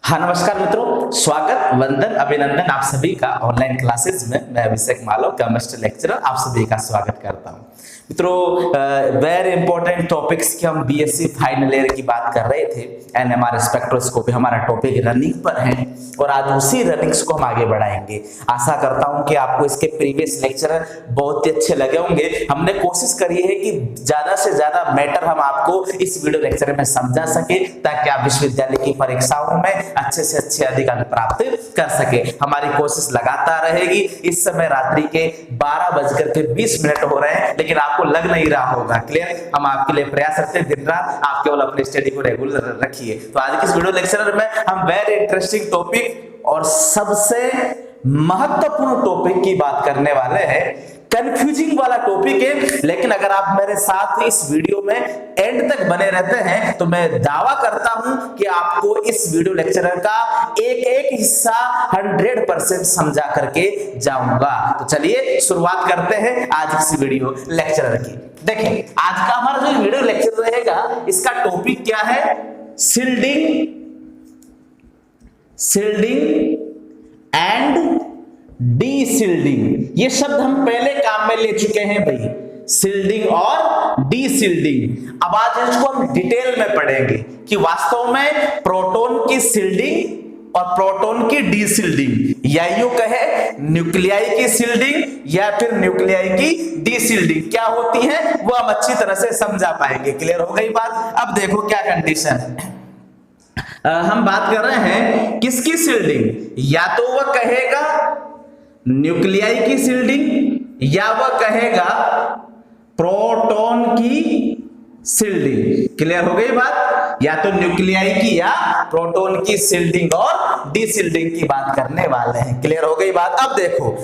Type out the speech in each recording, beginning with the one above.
हाँ नमस्कार मित्रों, स्वागत वंदन अभिनंदन आप सभी का ऑनलाइन क्लासेस में। मैं अभिषेक मालव केमिस्ट्री लेक्चरर आप सभी का स्वागत करता हूँ। मित्रों वेरी इंपॉर्टेंट टॉपिक्स की हम बीएससी फाइनल ईयर की बात कर रहे थे। एनएमआर स्पेक्ट्रोस्कोपी हमारा टॉपिक रनिंग पर है और आज उसी रनिंग्स को हम आगे बढ़ाएंगे। आशा करता हूं कि आपको इसके प्रीवियस लेक्चर बहुत ही अच्छे लगे होंगे। हमने कोशिश करी है कि ज्यादा से ज्यादा मैटर हम आपको इस वीडियो लेक्चर में समझा सके ताकि आप विश्वविद्यालय की परीक्षाओं में अच्छे से अच्छे अधिक अंक प्राप्त कर सके। हमारी कोशिश लगातार रहेगी। इस समय रात्रि के 12:20 हो रहे हैं, लेकिन आपको लग नहीं रहा होगा। क्लियर? हम आपके लिए प्रयास करते हैं दिन रात आप केवल अपने स्टडी को रेगुलर रखिए। तो आज के इस वीडियो लेक्चर में हम वेरी इंटरेस्टिंग टॉपिक और सबसे महत्वपूर्ण टॉपिक की बात करने वाले हैं। कंफ्यूजिंग वाला टॉपिक है, लेकिन अगर आप मेरे साथ इस वीडियो में एंड तक बने रहते हैं तो मैं दावा करता हूं कि आपको इस वीडियो लेक्चर का एक एक हिस्सा 100% समझा करके जाऊंगा। तो चलिए शुरुआत करते हैं आज इस वीडियो लेक्चर की। देखें, आज का हमारा जो वीडियो लेक्चर रहेगा इसका टॉपिक क्या है? Shielding and deshielding. ये शब्द हम पहले काम में ले चुके हैं भाई, शिल्डिंग और डीशिल्डिंग। अब आज इसको हम डिटेल में पढ़ेंगे कि वास्तव में प्रोटॉन की शिल्डिंग और प्रोटॉन की डीशिल्डिंग, या यूं कहे न्यूक्लियाई की शिल्डिंग या फिर न्यूक्लियाई की डीशिल्डिंग क्या होती है वो हम अच्छी तरह से समझा पाएंगे। क्लियर हो गई बात? अब देखो क्या कंडीशन है। हम बात कर रहे हैं किसकी शिल्डिंग? या तो वह कहेगा न्यूक्लियाई की शिल्डिंग या वह कहेगा प्रोटॉन की शिल्डिंग। क्लियर हो गई बात? या तो न्यूक्लियाई की या प्रोटॉन की शिल्डिंग और डीशिल्डिंग की बात करने वाले हैं। क्लियर हो गई बात? अब देखो,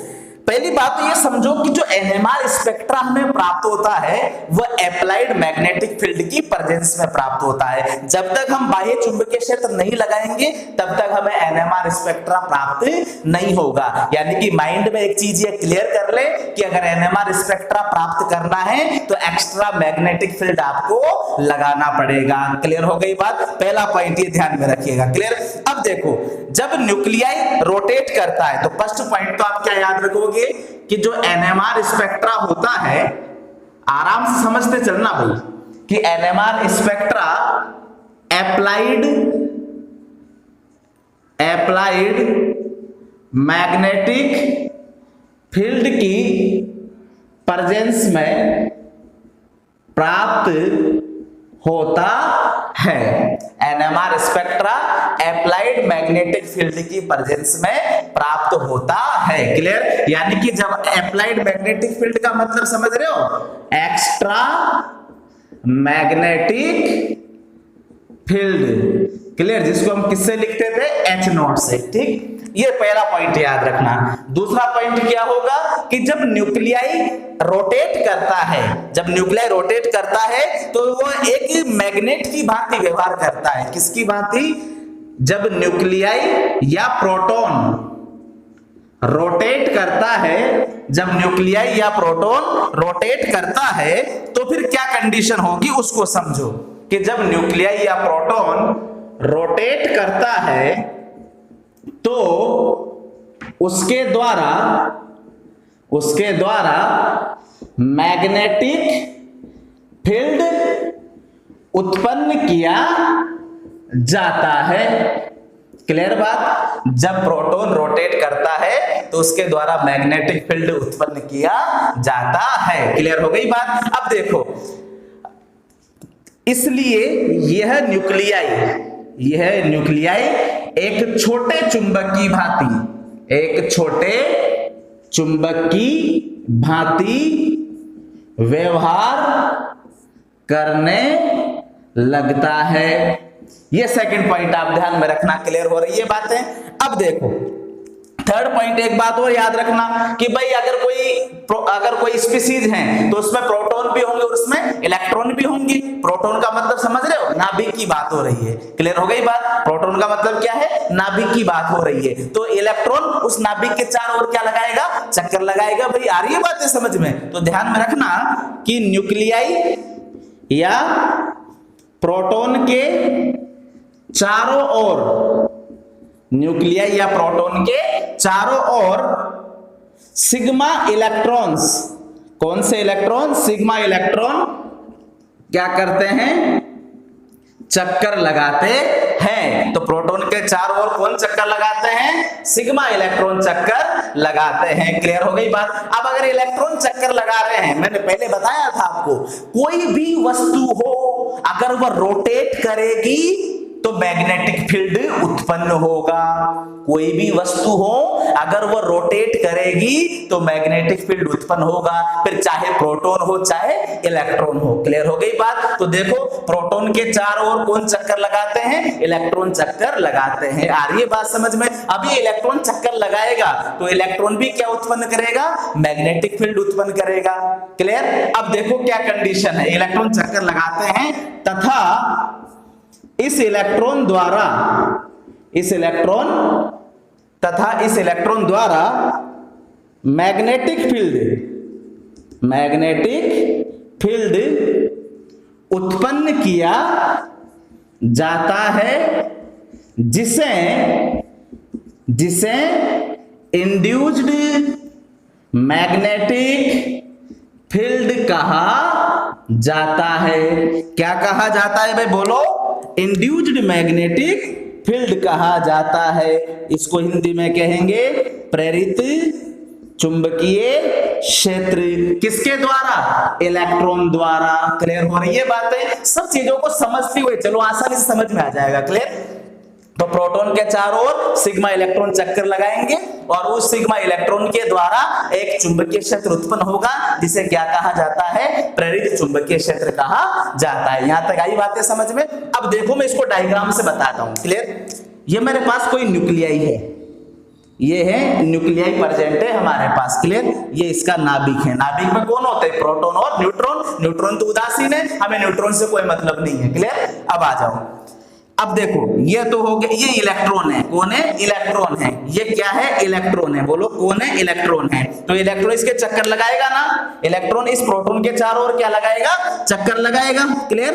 पहली बात तो ये समझो कि जो एनएमआर स्पेक्ट्रा हमें प्राप्त होता है वह एप्लाइड मैग्नेटिक फील्ड की प्रेजेंस में प्राप्त होता है। जब तक हम बाह्य चुंबकीय क्षेत्र नहीं लगाएंगे तब तक हमें एनएमआर स्पेक्ट्रा प्राप्त नहीं होगा। यानी कि माइंड में एक चीज ये क्लियर कर ले कि अगर एनएमआर स्पेक्ट्रा प्राप्त करना है तो एक्स्ट्रा मैग्नेटिक फील्ड आपको लगाना पड़ेगा। क्लियर हो गई बात? पहला पॉइंट ये ध्यान में रखिएगा। क्लियर? अब देखो, जब न्यूक्लियाई रोटेट करता है तो फर्स्ट पॉइंट तो आप क्या याद रखोगे कि जो एनएमआर स्पेक्ट्रा होता है, आराम से समझते चलना भाई, कि NMR spectra applied magnetic field की प्रेजेंस में प्राप्त होता है। NMR spectra applied magnetic field की प्रेजेंस में प्राप्त होता है। क्लियर? यानी कि जब एप्लाइड मैग्नेटिक फील्ड का मतलब समझ रहे हो, एक्स्ट्रा मैग्नेटिक फील्ड। क्लियर? जिसको हम किससे लिखते थे? H0 से। ठीक, ये पहला पॉइंट याद रखना। दूसरा पॉइंट क्या होगा कि जब न्यूक्लियाई रोटेट करता है, जब न्यूक्लियाई रोटेट करता है तो वो एक मैग्नेट की भांति व्यवहार करता है। किसकी भांति? जब न्यूक्लियाई या प्रोटॉन रोटेट करता है, जब न्यूक्लियाई या प्रोटॉन रोटेट करता है तो फिर क्या कंडीशन होगी उसको समझो कि जब न्यूक्लियाई या प्रोटॉन रोटेट करता है तो उसके द्वारा मैग्नेटिक फील्ड उत्पन्न किया जाता है। क्लियर बात? जब प्रोटॉन रोटेट करता है तो उसके द्वारा मैग्नेटिक फील्ड उत्पन्न किया जाता है। क्लियर हो गई बात? अब देखो, इसलिए यह न्यूक्लियाई एक छोटे चुंबक की भांति व्यवहार करने लगता है। ये सेकंड पॉइंट आप ध्यान में रखना। क्लियर हो रही है बातें? अब देखो, थर्ड पॉइंट एक बात और याद रखना कि भाई अगर कोई स्पीसीज है तो उसमें प्रोटॉन भी होंगे और उसमें इलेक्ट्रॉन भी होंगे। प्रोटॉन का मतलब समझ रहे हो? नाभिक की बात हो रही है। क्लियर हो गई बात? प्रोटॉन का मतलब क्या है? नाभिक की बात हो रही है। तो इलेक्ट्रॉन उस नाभिक के चारों ओर क्या लगाएगा? चक्कर लगाएगा। भाई आ रही है बातें समझ में? तो ध्यान में रखना कि न्यूक्लियाई या प्रोटॉन के चारों ओर न्यूक्लियाई या प्रोटॉन के चारों ओर सिग्मा इलेक्ट्रॉन्स, कौन से इलेक्ट्रॉन, सिग्मा इलेक्ट्रॉन क्या करते हैं, चक्कर लगाते हैं। तो प्रोटॉन के चारों ओर कौन चक्कर लगाते हैं, सिग्मा इलेक्ट्रॉन चक्कर लगाते हैं। क्लियर हो गई बात। अब अगर इलेक्ट्रॉन चक्कर लगा रहे हैं, मैंने पहले बताया था आपको, कोई भी वस्तु हो अगर वह रोटेट करेगी तो मैग्नेटिक फील्ड उत्पन्न होगा। कोई भी वस्तु हो अगर वह रोटेट करेगी तो मैग्नेटिक फील्ड उत्पन्न होगा, फिर चाहे प्रोटॉन हो चाहे इलेक्ट्रॉन हो। क्लियर हो गई बात। तो देखो प्रोटॉन के चारों ओर कौन चक्कर लगाते हैं, इलेक्ट्रॉन चक्कर लगाते हैं। आ रही है बात समझ में। अभी इलेक्ट्रॉन चक्कर लगाएगा तो इलेक्ट्रॉन भी क्या उत्पन्न करेगा, मैग्नेटिक फील्ड उत्पन्न करेगा। क्लियर। अब देखो क्या कंडीशन है, इलेक्ट्रॉन चक्कर लगाते हैं तथा इस इलेक्ट्रॉन द्वारा मैग्नेटिक फील्ड उत्पन्न किया जाता है, जिसे इंड्यूस्ड मैग्नेटिक फील्ड कहा जाता है। क्या कहा जाता है भाई, बोलो। इंड्यूस्ड मैग्नेटिक फील्ड कहा जाता है। इसको हिंदी में कहेंगे प्रेरित चुंबकीय क्षेत्र। किसके द्वारा, इलेक्ट्रॉन द्वारा। क्लियर हो रही है बातें। सब चीजों को समझते हुए चलो, आसानी से समझ में आ जाएगा। क्लियर। तो प्रोटॉन के चारों ओर सिग्मा इलेक्ट्रॉन चक्कर लगाएंगे और उस सिग्मा इलेक्ट्रॉन के द्वारा एक चुंबकीय क्षेत्र उत्पन्न होगा, जिसे क्या कहा जाता है, प्रेरित चुंबकीय क्षेत्र कहा जाता है। यहां तक आई बातें समझ में। अब देखो मैं इसको डायग्राम से बताता हूं। क्लियर। ये मेरे पास कोई न्यूक्लियाई है, ये है न्यूक्लियाई प्रेजेंट है हमारे पास। क्लियर। ये इसका नाभिक है। नाभिक में कौन होते हैं, प्रोटॉन और न्यूट्रॉन। न्यूट्रॉन तो उदासीन है, हमें न्यूट्रॉन से कोई मतलब नहीं है। क्लियर। अब आ जाओ। अब देखो ये तो हो गया, ये इलेक्ट्रॉन है। कौन है, इलेक्ट्रॉन है। ये क्या है, इलेक्ट्रॉन है। बोलो कौन है, इलेक्ट्रॉन है। तो इलेक्ट्रॉन इसके चक्कर लगाएगा ना, इलेक्ट्रॉन इस प्रोटॉन के चारों ओर क्या लगाएगा, चक्कर लगाएगा। क्लियर।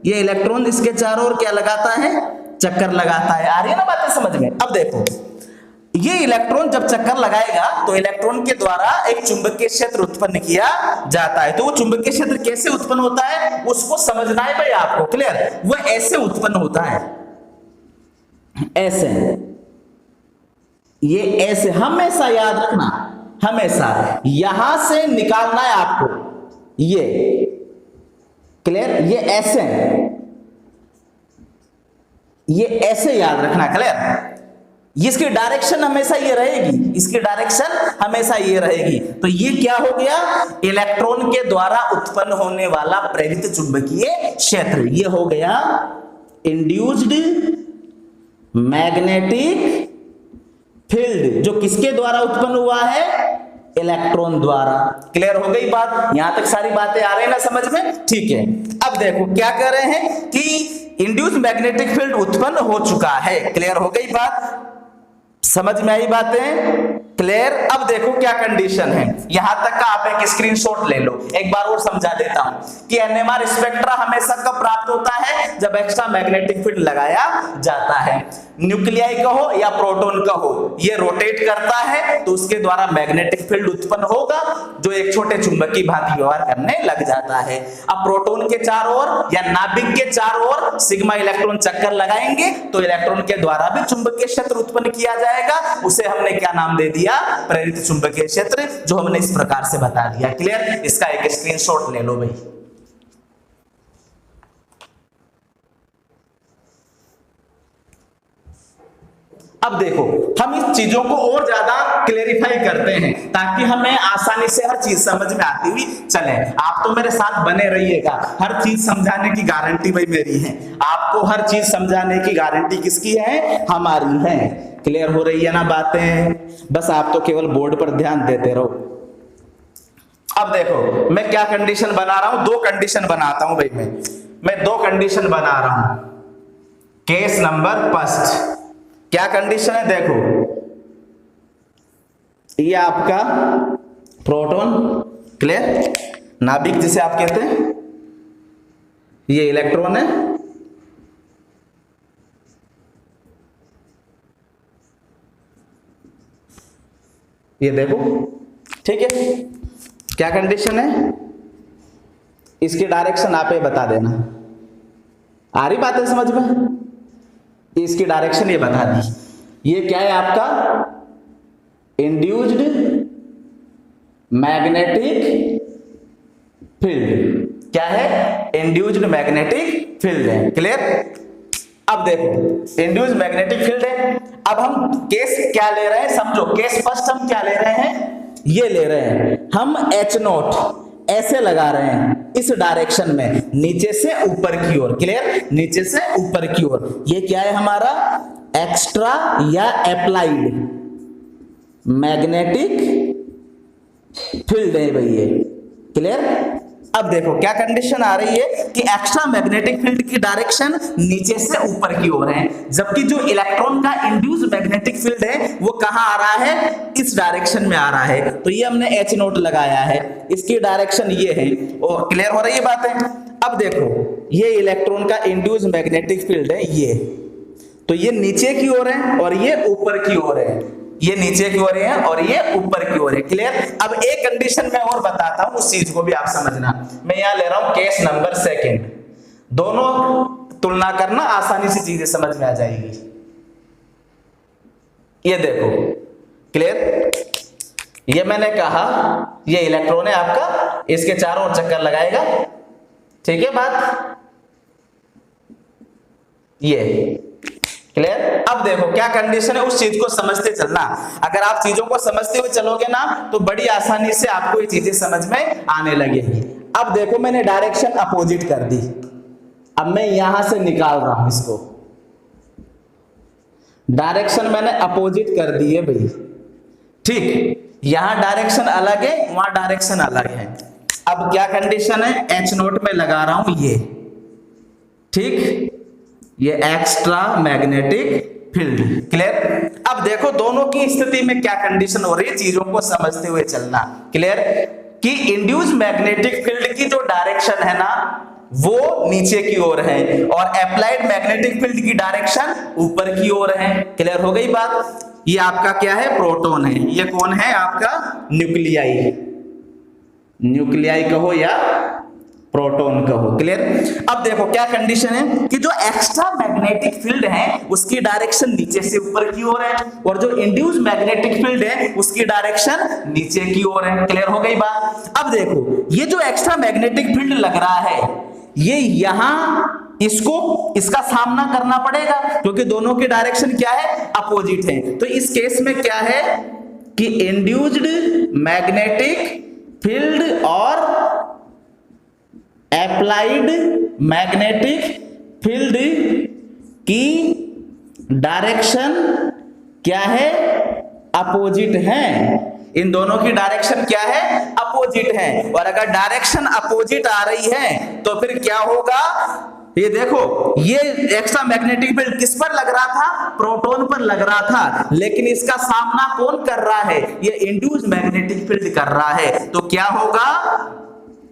ये इलेक्ट्रॉन इसके चारों ओर क्या लगाता है, चक्कर लगाता है। आ रही है ना बातें समझ में। अब देखो ये इलेक्ट्रॉन जब चक्कर लगाएगा तो इलेक्ट्रॉन के द्वारा एक चुंबकीय क्षेत्र उत्पन्न किया जाता है। तो वो चुंबकीय क्षेत्र कैसे उत्पन्न होता है उसको समझना है भाई आपको। क्लियर। वो ऐसे उत्पन्न होता है, ऐसे। ये ऐसे हमेशा याद रखना, हमेशा यहां से निकालना है आपको। ये क्लियर। ये ऐसे, ये ऐसे याद रखना। क्लियर। इसकी डायरेक्शन हमेशा ये रहेगी, इसकी डायरेक्शन हमेशा ये रहेगी। तो ये क्या हो गया, इलेक्ट्रॉन के द्वारा उत्पन्न होने वाला प्रेरित चुंबकीय क्षेत्र। ये हो गया इंड्यूस्ड मैग्नेटिक फील्ड, जो किसके द्वारा उत्पन्न हुआ है, इलेक्ट्रॉन द्वारा। क्लियर हो गई बात। यहां तक सारी बातें आ रही है ना समझ में। ठीक है। अब देखो क्या कर रहे हैं कि इंड्यूस्ड मैग्नेटिक फील्ड उत्पन्न हो चुका है। क्लियर हो गई बात, समझ में आई बातें। क्लियर। अब देखो क्या कंडीशन है, यहां तक का आप एक स्क्रीनशॉट ले लो। एक बार और समझा देता हूं कि एनएमआर स्पेक्ट्रा हमेशा कब प्राप्त होता है, जब एक्स्ट्रा मैग्नेटिक फील्ड लगाया जाता है। न्यूक्लियाई कहो या प्रोटॉन कहो, ये रोटेट करता है तो उसके द्वारा मैग्नेटिक फील्ड उत्पन्न होगा, जो एक छोटे चुंबक की भांति व्यवहार करने लग जाता है। अब प्रोटॉन के चारों ओर या नाभिक के चारों ओर सिग्मा इलेक्ट्रॉन चक्कर लगाएंगे तो इलेक्ट्रॉन के द्वारा भी चुंबकीय क्षेत्र उत्पन्न किया जाएगा। उसे हमने क्या नाम दे दिया, प्रेरित चुंबकीय क्षेत्र, जो हमने इस प्रकार से बता दिया। क्लियर। इसका एक स्क्रीनशॉट ले लो भाई। अब देखो हम इस चीजों को और ज्यादा क्लेरिफाई करते हैं ताकि हमें आसानी से हर चीज समझ में आती हुई चले। आप तो मेरे साथ बने रहिएगा, हर चीज समझाने की गारंटी भाई मेरी है। आपको हर चीज समझाने की गारंटी किसकी है, हमारी है। क्लियर हो रही है ना बातें। बस आप तो केवल बोर्ड पर ध्यान देते रहो। अब देखो मैं क्या कंडीशन बना रहा हूं, दो कंडीशन बनाता हूं भाई। मैं दो कंडीशन बना रहा हूं। केस नंबर फर्स्ट, क्या कंडीशन है देखो, ये आपका प्रोटॉन, क्लियर, नाभिक जिसे आप कहते हैं, ये इलेक्ट्रॉन है, ये देखो, ठीक है, क्या कंडीशन है, इसकी डायरेक्शन आप ही बता देना। आ रही बात है समझ में? इसकी डायरेक्शन ये बता दी। ये क्या है आपका इंड्यूस्ड मैग्नेटिक फील्ड, क्या है, इंड्यूस्ड मैग्नेटिक फील्ड है। क्लियर? अब देखो इंड्यूस्ड मैग्नेटिक फील्ड है। अब हम केस क्या ले रहे हैं समझो। केस फर्स्ट हम क्या ले रहे हैं, ये ले रहे हैं हम H नोट ऐसे लगा रहे हैं इस डायरेक्शन में, नीचे से ऊपर की ओर। क्लियर? नीचे से ऊपर की ओर। ये क्या है हमारा एक्स्ट्रा या अप्लाइड मैग्नेटिक फील्ड है भाई ये। क्लियर? अब देखो क्या कंडीशन आ रही है कि एक्स्ट्रा मैग्नेटिक फील्ड की डायरेक्शन नीचे से ऊपर की ओर है, जबकि जो इलेक्ट्रॉन का इंड्यूस मैग्नेटिक फील्ड है वो कहां आ रहा है, इस डायरेक्शन में आ रहा है। तो ये हमने H नोट लगाया है, इसकी डायरेक्शन ये है। और क्लियर हो रही है बात है? अब देखो ये इलेक्ट्रॉन का इंड्यूस मैग्नेटिक फील्ड है ये, तो ये नीचे की ओर है और ये ऊपर की ओर है। ये नीचे की ओर है और ये ऊपर की ओर है। क्लियर? अब एक कंडीशन मैं और बताता हूं, उस चीज को भी आप समझना। मैं यहां ले रहा हूं केस नंबर सेकंड। दोनों तुलना करना, आसानी से चीजें समझ में आ जाएगी। ये देखो, क्लियर? ये मैंने कहा ये इलेक्ट्रॉन है आपका, इसके चारों ओर चक्कर लगाएगा। ठीक है बात? ये क्लियर? अब देखो क्या कंडीशन है, उस चीज को समझते चलना। अगर आप चीजों को समझते हुए चलोगे ना तो बड़ी आसानी से आपको ये चीजें समझ में आने लगेगी। अब देखो मैंने डायरेक्शन अपोजिट कर दी, अब मैं यहां से निकाल रहा हूं इसको। डायरेक्शन मैंने अपोजिट कर दी है भाई। ठीक, यहां डायरेक्शन अलग है, वहां डायरेक्शन अलग है। अब क्या कंडीशन है, H नोट में लगा रहा हूं ये। ठीक, ये एक्स्ट्रा मैग्नेटिक फील्ड। क्लियर? अब देखो दोनों की स्थिति में क्या कंडीशन हो रही है, चीजों को समझते हुए चलना। क्लियर? कि इंड्यूस मैग्नेटिक फील्ड की जो डायरेक्शन है ना वो नीचे की ओर है और अप्लाइड मैग्नेटिक फील्ड की डायरेक्शन ऊपर की ओर है। क्लियर हो गई बात? ये आपका क्या है, प्रोटॉन है। ये कौन है आपका, न्यूक्लियाई। न्यूक्लियाई कहो या प्रोटॉन कहो। क्लियर? अब देखो क्या कंडीशन है कि जो एक्स्ट्रा मैग्नेटिक फील्ड है उसकी डायरेक्शन नीचे से ऊपर की ओर है और जो इंड्यूस मैग्नेटिक फील्ड है उसकी डायरेक्शन नीचे की ओर है। क्लियर हो गई बात? अब देखो ये जो एक्स्ट्रा मैग्नेटिक फील्ड लग रहा है ये यहां इसका सामना करना पड़ेगा क्योंकि दोनों की डायरेक्शन क्या है, अपोजिट है। तो इस केस में क्या है कि इंड्यूस्ड मैग्नेटिक फील्ड और अप्लाइड मैग्नेटिक फील्ड की डायरेक्शन क्या है, अपोजिट है। इन दोनों की डायरेक्शन क्या है, अपोजिट है। और अगर डायरेक्शन अपोजिट आ रही है तो फिर क्या होगा, ये देखो ये एक्स्ट्रा मैग्नेटिक फील्ड किस पर लग रहा था, प्रोटॉन पर लग रहा था, लेकिन इसका सामना कौन कर रहा है, ये इंड्यूस्ड मैग्नेटिक फील्ड कर रहा है। तो क्या होगा,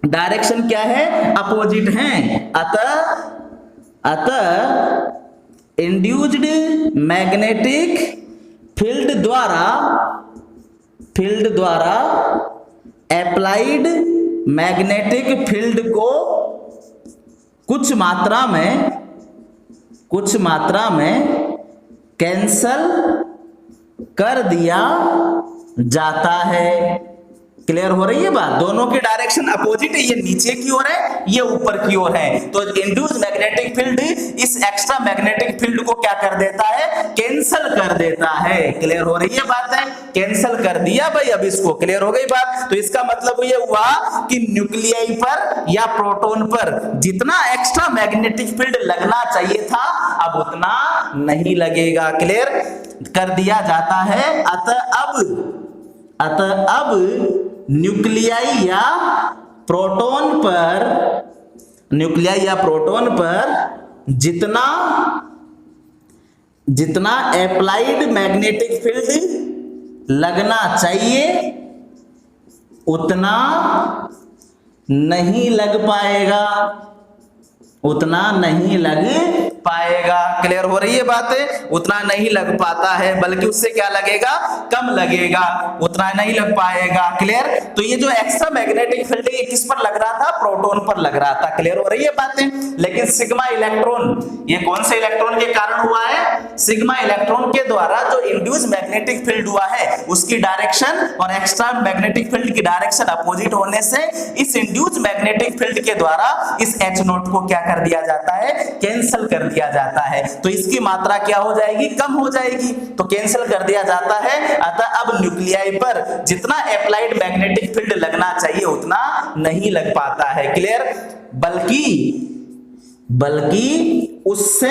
डायरेक्शन क्या है, अपोजिट है। अतः इंड्यूस्ड मैग्नेटिक फील्ड द्वारा अप्लाइड मैग्नेटिक फील्ड को कुछ मात्रा में कैंसल कर दिया जाता है। क्लियर हो रही है बात? दोनों की डायरेक्शन अपोजिट है, ये नीचे की ओर है, ये ऊपर की ओर है। तो इंड्यूस्ड मैग्नेटिक फील्ड इस एक्स्ट्रा मैग्नेटिक फील्ड को क्या कर देता है, कैंसल कर देता है। क्लियर हो रही है बात है? कैंसल कर दिया भाई अब इसको। क्लियर हो गई बात? तो इसका मतलब ये हुआ कि न्यूक्लियाई पर या प्रोटॉन पर जितना एक्स्ट्रा मैग्नेटिक फील्ड लगना चाहिए था अब उतना नहीं लगेगा। क्लियर कर दिया जाता है। अतः अब न्यूक्लियाई या प्रोटॉन पर जितना अप्लाइड मैग्नेटिक फील्ड लगना चाहिए उतना नहीं लग पाएगा। उतना नहीं लग पाएगा। क्लियर हो रही है बातें? उतना नहीं लग पाता है, बल्कि उससे क्या लगेगा, कम लगेगा, उतना नहीं लग पाएगा। क्लियर? तो ये जो एक्स्ट्रा मैग्नेटिक फील्ड ये किस पर लग रहा था, प्रोटॉन पर लग रहा था। क्लियर हो रही है बातें? लेकिन सिग्मा इलेक्ट्रॉन, ये कौन से इलेक्ट्रॉन के कारण हुआ है, सिग्मा इलेक्ट्रॉन के द्वारा जो इंड्यूस मैग्नेटिक फील्ड हुआ है उसकी डायरेक्शन और एक्स्ट्रा मैग्नेटिक फील्ड की डायरेक्शन अपोजिट होने से इस इंड्यूस मैग्नेटिक फील्ड के द्वारा इस H नोट को क्या कर दिया जाता है, कैंसिल कर दिया जाता है। तो इसकी मात्रा क्या हो जाएगी, कम हो जाएगी, तो कैंसिल कर दिया जाता है। अतः अब न्यूक्लियाई पर जितना अप्लाइड मैग्नेटिक फील्ड लगना चाहिए उतना नहीं लग पाता है। क्लियर? बल्कि उससे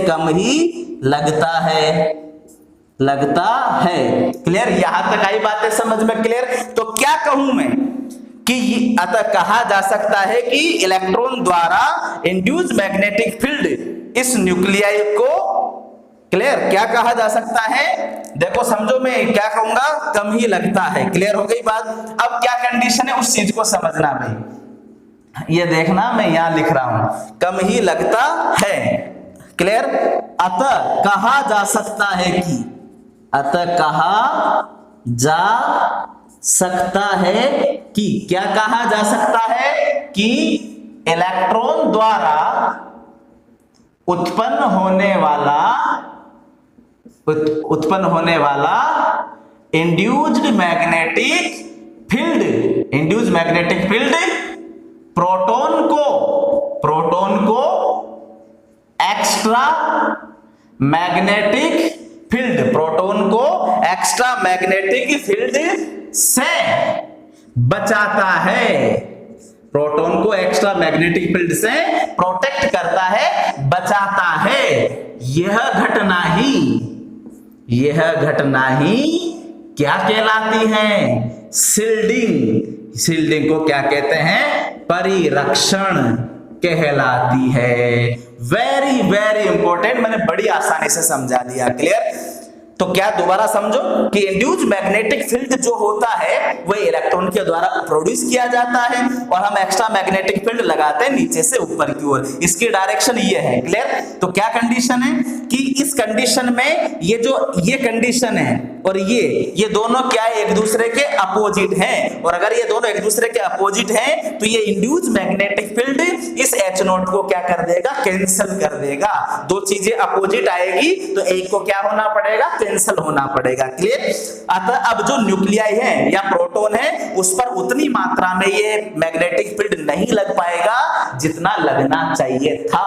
कम ही लगता है। क्लियर? यहां तक आई बातें समझ में? क्लियर? तो क्या कहूं मैं कि अतः कहा जा सकता है कि इलेक्ट्रॉन द्वारा इंड्यूस मैग्नेटिक फील्ड इस न्यूक्लियाई को, क्लियर, क्या कहा जा सकता है, देखो समझो मैं क्या कहूंगा, कम ही लगता है। क्लियर हो गई बात? अब क्या कंडीशन है उस चीज को समझना भाई, ये देखना मैं यहां लिख रहा हूं, कम ही लगता है। क्लियर? अतः कहा जा सकता है कि, अतः कहा जा सकता है कि, क्या कहा जा सकता है कि इलेक्ट्रॉन द्वारा उत्पन्न होने वाला इंड्यूस्ड मैग्नेटिक फील्ड प्रोटॉन को एक्स्ट्रा मैग्नेटिक फील्ड से बचाता है, प्रोटॉन को एक्स्ट्रा मैग्नेटिक फील्ड से प्रोटेक्ट करता है, बचाता है। यह घटना ही क्या कहलाती है, शील्डिंग को क्या कहते हैं, परिरक्षण कहलाती है। वेरी वेरी इंपॉर्टेंट, मैंने बड़ी आसानी से समझा दिया। क्लियर? तो क्या दोबारा समझो कि इंड्यूस्ड मैग्नेटिक फील्ड जो होता है वह इलेक्ट्रॉन के द्वारा प्रोड्यूस किया जाता है और हम एक्स्ट्रा मैग्नेटिक फील्ड लगाते हैं नीचे से ऊपर की ओर, इसकी डायरेक्शन ये है। क्लियर? तो क्या कंडीशन है कि इस कंडीशन में ये कंडीशन है और ये दोनों क्या है, एक दूसरे के अपोजिट हैं, और अगर ये दोनों एक दूसरे के अपोजिट हैं तो ये इंड्यूस्ड मैग्नेटिक फील्ड इस H नोट को क्या कर देगा, कैंसिल कर देगा। दो चीजें अपोजिट आएगी तो एक को क्या होना पड़ेगा, कैंसिल होना पड़ेगा। क्लियर? अतः अब जो न्यूक्लियाई है या प्रोटॉन है उस पर उतनी मात्रा में ये मैग्नेटिक फील्ड नहीं लग पाएगा जितना लगना चाहिए था।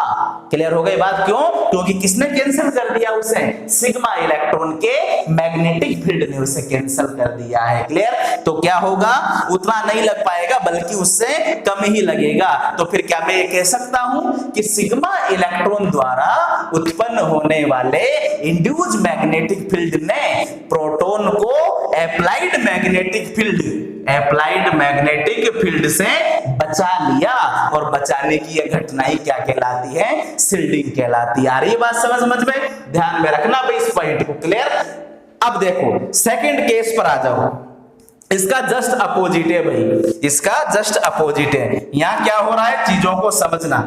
क्लियर हो गई बात? क्यों? क्योंकि किसने कैंसिल कर दिया उसे, सिग्मा इलेक्ट्रॉन के मैग्नेटिक फील्ड ने उसे कैंसिल कर दिया है। क्लियर? तो क्या होगा, उतना नहीं लग पाएगा बल्कि उससे कम ही लगेगा। तो फिर क्या मैं ये कह सकता हूं कि सिग्मा इलेक्ट्रॉन द्वारा उत्पन्न होने वाले इंड्यूस्ड मैग्नेटिक फील्ड ने प्रोटॉन को अप्लाइड मैग्नेटिक फील्ड से बचा लिया, और बचाने की यह घटना ही क्या कहलाती है, शील्डिंग कहलाती है। आ रही है बात समझ में? ध्यान में रखना भाई इस पॉइंट को। क्लियर? अब देखो सेकंड केस पर आ जाओ, इसका जस्ट अपोजिट है भाई, इसका जस्ट अपोजिट है। यहां क्या हो रहा है चीजों को समझना।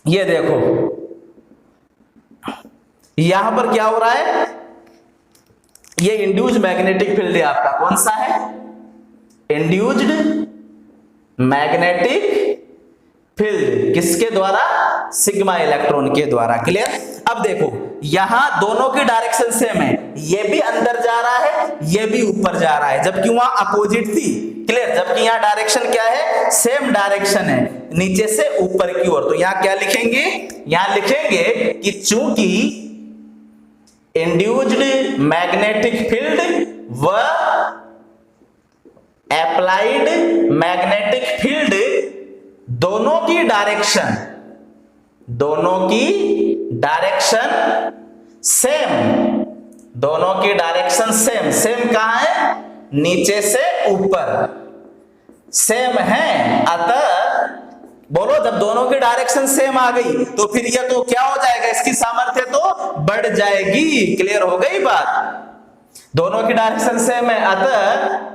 ये देखो यहां पर क्या हो रहा है, ये इंड्यूस्ड मैग्नेटिक फील्ड है आपका, कौन सा है, इंड्यूस्ड मैग्नेटिक फील्ड, किसके द्वारा, सिग्मा इलेक्ट्रॉन के द्वारा। क्लियर? अब देखो यहां दोनों की डायरेक्शन सेम है, ये भी अंदर जा रहा है, ये भी ऊपर जा रहा है, जबकि वहां अपोजिट थी। क्लियर? जबकि यहां डायरेक्शन क्या है, सेम डायरेक्शन है, नीचे से ऊपर की ओर। तो यहां क्या लिखेंगे, यहां लिखेंगे कि चूंकि इंड्यूस्ड मैग्नेटिक फील्ड व अप्लाइड मैग्नेटिक फील्ड दोनों की डायरेक्शन सेम कहां है, नीचे से ऊपर सेम है। अतः बोलो जब दोनों की डायरेक्शन सेम आ गई तो फिर ये तो क्या हो जाएगा, इसकी सामर्थ्य तो बढ़ जाएगी। क्लियर हो गई बात? दोनों की डायरेक्शन सेम है, अतः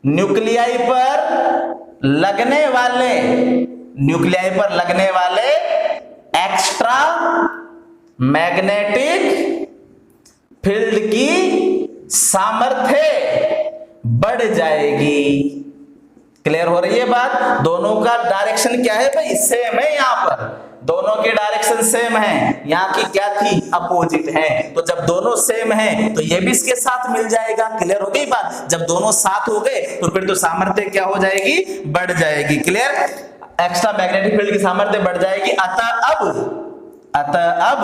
न्यूक्लियाई पर लगने वाले न्यूक्लियाई पर लगने वाले एक्स्ट्रा मैग्नेटिक फील्ड की सामर्थ्य बढ़ जाएगी। क्लियर हो रही है बात? दोनों का डायरेक्शन क्या है भाई? सेम है। यहां पर दोनों की डायरेक्शन सेम है, यहाँ की क्या थी? अपोजिट है। तो जब दोनों सेम है तो ये भी इसके साथ मिल जाएगा। क्लियर हो गई बात? जब दोनों साथ हो गए तो फिर तो सामर्थ्य क्या हो जाएगी? बढ़ जाएगी। क्लियर? एक्स्ट्रा मैग्नेटिक फील्ड की सामर्थ्य बढ़ जाएगी। अतः अब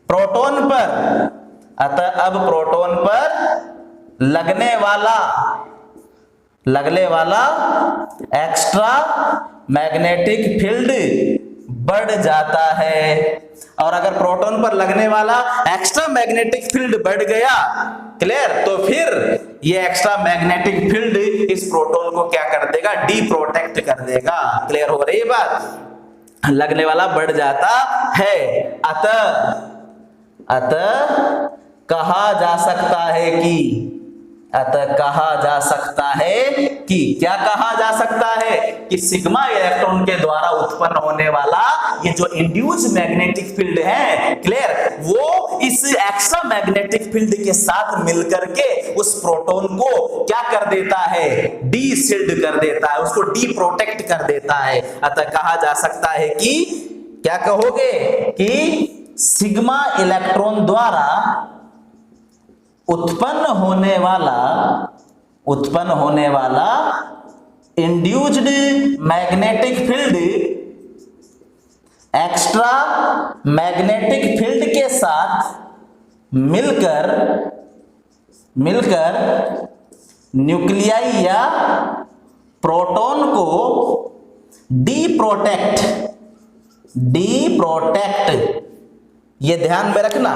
प्रोटॉन पर लगने वाला एक्स्ट्रा मैग्नेटिक फील्ड बढ़ जाता है। और अगर प्रोटॉन पर लगने वाला एक्स्ट्रा मैग्नेटिक फील्ड बढ़ गया, क्लियर, तो फिर ये एक्स्ट्रा मैग्नेटिक फील्ड इस प्रोटॉन को क्या कर देगा? डी प्रोटेक्ट कर देगा। क्लियर हो रही है बात? लगने वाला बढ़ जाता है। अतः कहा जा सकता है कि क्या कहा जा सकता है? कि सिग्मा इलेक्ट्रॉन के द्वारा उत्पन्न होने वाला ये जो इंड्यूस मैग्नेटिक फील्ड है, क्लियर, वो इस एक्स्ट्रा मैग्नेटिक फील्ड के साथ मिलकर के उस प्रोटॉन को क्या कर देता है? डी शील्ड कर देता है, उसको डी प्रोटेक्ट कर देता है। अतः कहा जा सकता है कि क्या कहोगे? कि सिग्मा इलेक्ट्रॉन द्वारा उत्पन्न होने वाला induced magnetic field extra magnetic field के साथ मिलकर न्यूक्लियाई या प्रोटॉन को डी प्रोटेक्ट, ये ध्यान में रखना,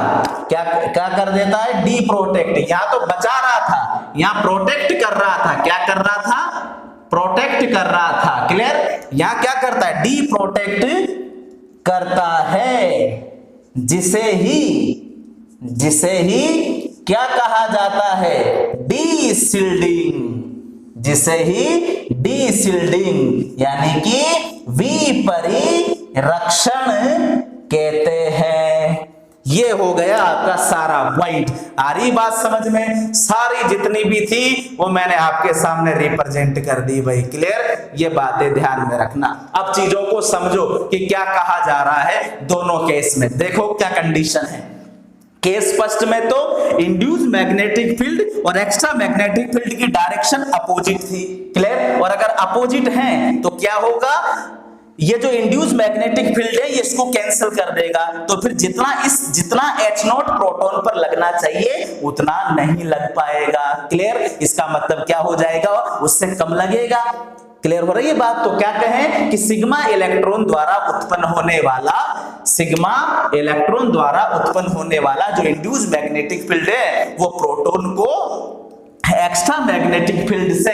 क्या कर देता है? D protect. यहां तो बचा रहा था, यहां प्रोटेक्ट कर रहा था। क्या कर रहा था? प्रोटेक्ट कर रहा था। क्लियर? यहां क्या करता है? डी प्रोटेक्ट करता है, जिसे ही क्या कहा जाता है? डी शील्डिंग, यानी कि विपरिरक्षण कहते हैं। ये हो गया आपका सारा पॉइंट। आ रही बात समझ में? सारी जितनी भी थी वो मैंने आपके सामने रिप्रेजेंट कर दी भाई। क्लियर? ये बातें ध्यान में रखना। अब चीजों को समझो कि क्या कहा जा रहा है दोनों केस में। देखो क्या कंडीशन है। केस फर्स्ट में तो इंड्यूस मैग्नेटिक फील्ड और एक्स्ट्रा मैग्नेटिक फील्ड की डायरेक्शन अपोजिट थी। क्लियर? और अगर अपोजिट हैं तो क्या होगा? ये जो इंड्यूस मैग्नेटिक फील्ड है ये इसको कैंसिल कर देगा। तो फिर जितना H0 प्रोटॉन पर लगना चाहिए उतना नहीं लग पाएगा। क्लियर? इसका मतलब क्या हो जाएगा? उससे कम लगेगा। क्लियर हो रही है बात? तो क्या कहें कि सिग्मा इलेक्ट्रॉन द्वारा उत्पन्न होने वाला जो इंड्यूस मैग्नेटिक फील्ड है वो प्रोटॉन को एक्स्ट्रा मैग्नेटिक फील्ड से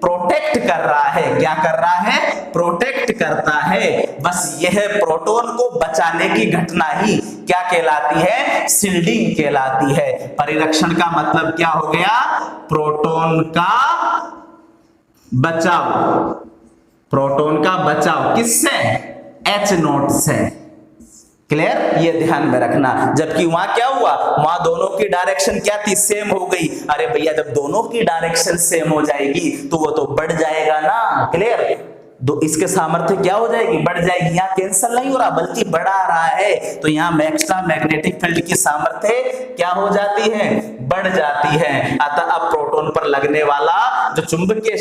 प्रोटेक्ट कर रहा है। क्या कर रहा है? प्रोटेक्ट करता है। बस यह प्रोटॉन को बचाने की घटना ही क्या कहलाती है? शील्डिंग कहलाती है। परिरक्षण का मतलब क्या हो गया? प्रोटॉन का बचाव किससे? H0 से। क्लियर? ये ध्यान में रखना। जबकि वहां क्या हुआ? वहां दोनों की डायरेक्शन क्या थी? सेम हो गई। अरे भैया जब दोनों की डायरेक्शन सेम हो जाएगी तो वो तो बढ़ जाएगा ना। क्लियर? तो इसके सामर्थ्य क्या हो जाएगी? बढ़ जाएगी। यहाँ कैंसिल नहीं हो रहा बल्कि बढ़ा रहा है। तो यहाँ एक्स्ट्रा मैग्नेटिक फील्ड की सामर्थ्य क्या हो जाती है? बढ़ जाती है। अतः अब प्रोटॉन पर लगने वाला जो चुंबकीय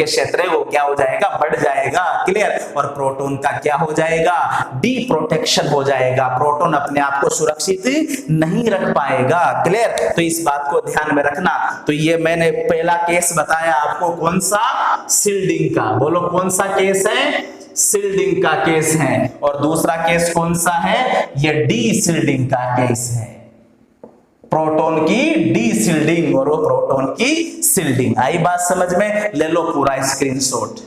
क्षेत्र है, वो क्या हो जाएगा? बढ़ जाएगा। क्लियर? और प्रोटॉन का क्या हो जाएगा? डी प्रोटेक्शन हो जाएगा। प्रोटॉन अपने आप को सुरक्षित नहीं रख पाएगा। क्लियर? तो इस बात को ध्यान में रखना। तो ये मैंने पहला केस बताया आपको, कौन सा? शील्डिंग का। बोलो कौन सा केस है? शील्डिंग का केस है। और दूसरा केस कौन सा है? ये डी शील्डिंग का केस है। प्रोटॉन की डी शील्डिंग और वो प्रोटॉन की शील्डिंग। आई बात समझ में? ले लो पूरा स्क्रीनशॉट।